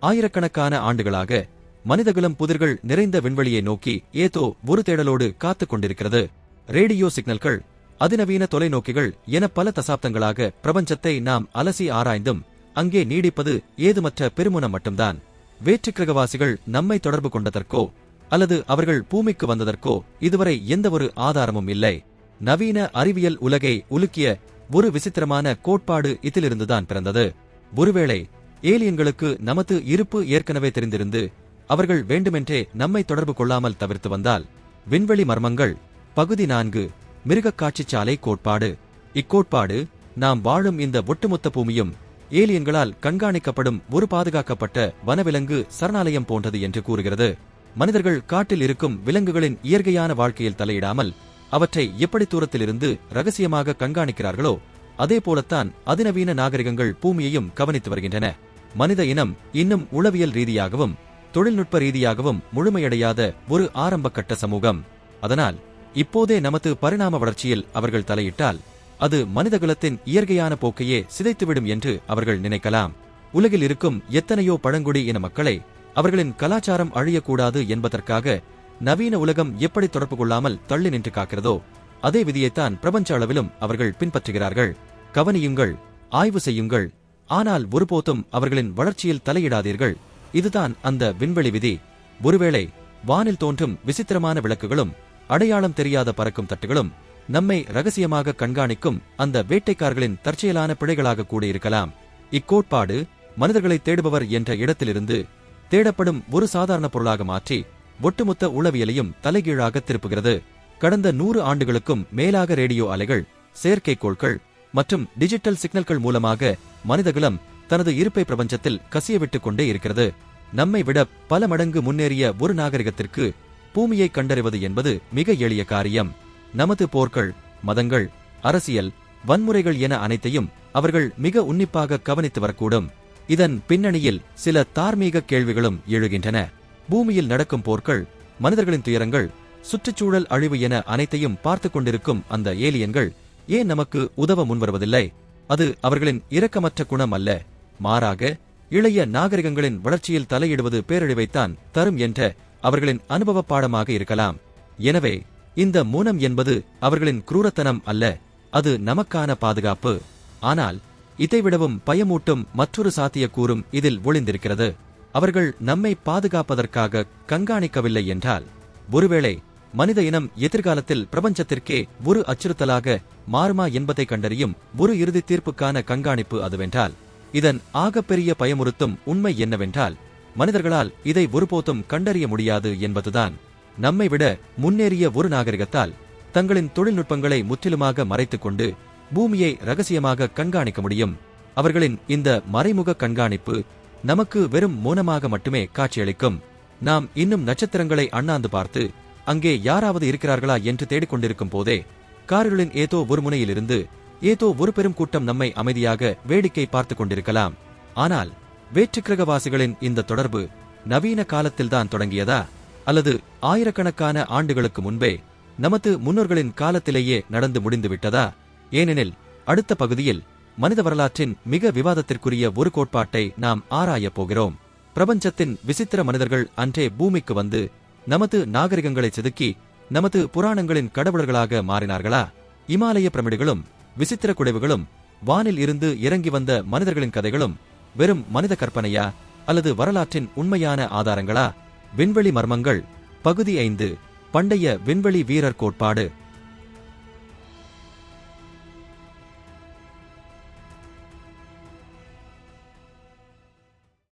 ஆயிரக்கணக்கான ஆண்டுகளாக மனிதகுலம் புதிர்கள் நிறைந்த விண்வெளியை நோக்கி ஏதோ ஒரு தேடலோடு காத்துக் கொண்டிருக்கிறது. ரேடியோ சிக்னல்கள், அதிநவீன தொலைநோக்கிகள் என பல தசாப்தங்களாக பிரபஞ்சத்தை நாம் அலசி ஆராய்ந்தும் அங்கே நீடிப்பது ஏதுமற்ற பெருமுனம் மட்டும்தான். வேற்றுக்கிரகவாசிகள் நம்மை தொடர்பு கொண்டதற்கோ அல்லது அவர்கள் பூமிக்கு வந்ததற்கோ இதுவரை எந்தவொரு ஆதாரமும் இல்லை. நவீன அறிவியல் உலகை உலுக்கிய ஒரு விசித்திரமான கோட்பாடு இதிலிருந்துதான் பிறந்தது. ஒருவேளை ஏலியன்களுக்கு நமது இருப்பு ஏற்கனவே தெரிந்திருந்து அவர்கள் வேண்டுமென்றே நம்மை தொடர்பு கொள்ளாமல் தவிர்த்து வந்தால்? விண்வெளி மர்மங்கள் பகுதி 4 மிருகக் காட்சிச்சாலை கோட்பாடு. இக்கோட்பாடு நாம் வாழும் இந்த ஒட்டுமொத்த பூமியும் ஏலியன்களால் கண்காணிக்கப்படும் ஒரு பாதுகாக்கப்பட்ட வனவிலங்கு சரணாலயம் போன்றது என்று கூறுகிறது. மனிதர்கள் காட்டில் இருக்கும் விலங்குகளின் இயற்கையான வாழ்க்கையில் தலையிடாமல் அவற்றை எப்படி தூரத்திலிருந்து ரகசியமாக கண்காணிக்கிறார்களோ அதே போலத்தான் அதிநவீன நாகரிகங்கள் பூமியையும் கவனித்து வருகின்றன. மனித இனம் இன்னும் உளவியல் ரீதியாகவும் தொழில்நுட்ப ரீதியாகவும் முழுமையடையாத ஒரு ஆரம்பகட்ட சமூகம். அதனால் இப்போதே நமது பரிணாம வளர்ச்சியில் அவர்கள் தலையிட்டால் அது மனிதகுலத்தின் இயற்கையான போக்கையே சிதைத்துவிடும் என்று அவர்கள் நினைக்கலாம். உலகில் இருக்கும் எத்தனையோ பழங்குடி இன மக்களை அவர்களின் கலாச்சாரம் அழியக்கூடாது என்பதற்காக நவீன உலகம் எப்படி தொடர்பு கொள்ளாமல் தள்ளி நின்று காக்கிறதோ அதே விதியைத்தான் பிரபஞ்ச அளவிலும் அவர்கள் பின்பற்றுகிறார்கள். கவனியுங்கள், ஆய்வு செய்யுங்கள், ஆனால் ஒருபோதும் அவர்களின் வளர்ச்சியில் தலையிடாதீர்கள். இதுதான் அந்த விண்வெளி விதி. ஒருவேளை வானில் தோன்றும் விசித்திரமான விளக்குகளும் அடையாளம் தெரியாத பறக்கும் தட்டுகளும் நம்மை ரகசியமாக கண்காணிக்கும் அந்த வேட்டைக்காரர்களின் தற்செயலான பிழைகளாக கூட இருக்கலாம். இக்கோட்பாடு மனிதர்களை தேடுபவர் என்ற இடத்திலிருந்து தேடப்படும் ஒரு சாதாரண பொருளாக மாற்றி ஒட்டுமொத்த உளவியலையும் தலைகீழாக திருப்புகிறது. கடந்த 100 ஆண்டுகளுக்கும் மேலாக ரேடியோ அலைகள், செயற்கைக்கோள்கள் மற்றும் டிஜிட்டல் சிக்னல்கள் மூலமாக மனிதகுலம் தனது இருப்பை பிரபஞ்சத்தில் கசியவிட்டுக் கொண்டே இருக்கிறது. நம்மை விட பல மடங்கு முன்னேறிய ஒரு நாகரிகத்திற்கு பூமியை கண்டறிவது என்பது மிக எளிய காரியம். நமது போர்கள், மதங்கள், அரசியல், வன்முறைகள் என அனைத்தையும் அவர்கள் மிக உன்னிப்பாக கவனித்து வரக்கூடும். இதன் பின்னணியில் சில தார்மீக கேள்விகளும் எழுகின்றன. பூமியில் நடக்கும் போர்கள், மனிதர்களின் துயரங்கள், சுற்றுச்சூழல் அழிவு என அனைத்தையும் பார்த்து கொண்டிருக்கும் அந்த ஏலியன்கள் ஏன் நமக்கு உதவ முன்வருவதில்லை? அது அவர்களின் இரக்கமற்ற குணம் அல்ல, மாறாக இளைய நாகரிகங்களின் வளர்ச்சியில் தலையிடுவது பேரழிவைத்தான் தரும் என்ற அவர்களின் அனுபவ பாடமாக இருக்கலாம். எனவே இந்த மௌனம் என்பது அவர்களின் குரூரத்தனம் அல்ல, அது நமக்கான பாதுகாப்பு. ஆனால் இதைவிடவும் பயமூட்டும் மற்றொரு சாத்தியக்கூறும் இதில் ஒளிந்திருக்கிறது. அவர்கள் நம்மை பாதுகாப்பதற்காக கண்காணிக்கவில்லை என்றால், ஒருவேளை மனித இனம் எதிர்காலத்தில் பிரபஞ்சத்திற்கே ஒரு அச்சுறுத்தலாக மாறுமா என்பதை கண்டறியும் ஒரு இறுதி தீர்ப்புக்கான கண்காணிப்பு அதுவென்றால், இதன் ஆகப்பெரிய பயமுறுத்தும் உண்மை என்னவென்றால், மனிதர்களால் இதை ஒருபோதும் கண்டறிய முடியாது என்பதுதான். நம்மை விட முன்னேறிய ஒரு நாகரிகத்தால் தங்களின் தொழில்நுட்பங்களை முற்றிலுமாக மறைத்துக் கொண்டு பூமியை ரகசியமாக கண்காணிக்க முடியும். அவர்களின் இந்த மறைமுக கண்காணிப்பு நமக்கு வெறும் மௌனமாக மட்டுமே காட்சியளிக்கும். நாம் இன்னும் நட்சத்திரங்களை அண்ணாந்து பார்த்து அங்கே யாராவது இருக்கிறார்களா என்று தேடிக்கொண்டிருக்கும் போதே கார்களின் ஏதோ ஒரு முனையிலிருந்து ஏதோ ஒரு பெரும் கூட்டம் நம்மை அமைதியாக வேடிக்கை பார்த்துக் கொண்டிருக்கலாம். ஆனால் வேற்றுக்கிரகவாசிகளின் இந்த தொடர்பு நவீன காலத்தில்தான் தொடங்கியதா, அல்லது ஆயிரக்கணக்கான ஆண்டுகளுக்கு முன்பே நமது முன்னோர்களின் காலத்திலேயே நடந்து முடிந்துவிட்டதா? ஏனெனில் அடுத்த பகுதியில் மனித வரலாற்றின் மிக விவாதத்திற்குரிய ஒரு கோட்பாட்டை நாம் ஆராயப் போகிறோம். பிரபஞ்சத்தின் விசித்திர மனிதர்கள் அன்றே பூமிக்கு வந்து நமது நாகரிகங்களை செதுக்கி நமது புராணங்களின் கடவுளர்களாக மாறினார்களா? இமாலய பிரமிடுகளும் விசித்திர குடைவுகளும் வானில் இருந்து இறங்கி வந்த மனிதர்களின் கதைகளும் வெறும் மனித கற்பனையா, அல்லது வரலாற்றின் உண்மையான ஆதாரங்களா? விண்வெளி மர்மங்கள் பகுதி 5 பண்டைய விண்வெளி வீரர் கோட்பாடு.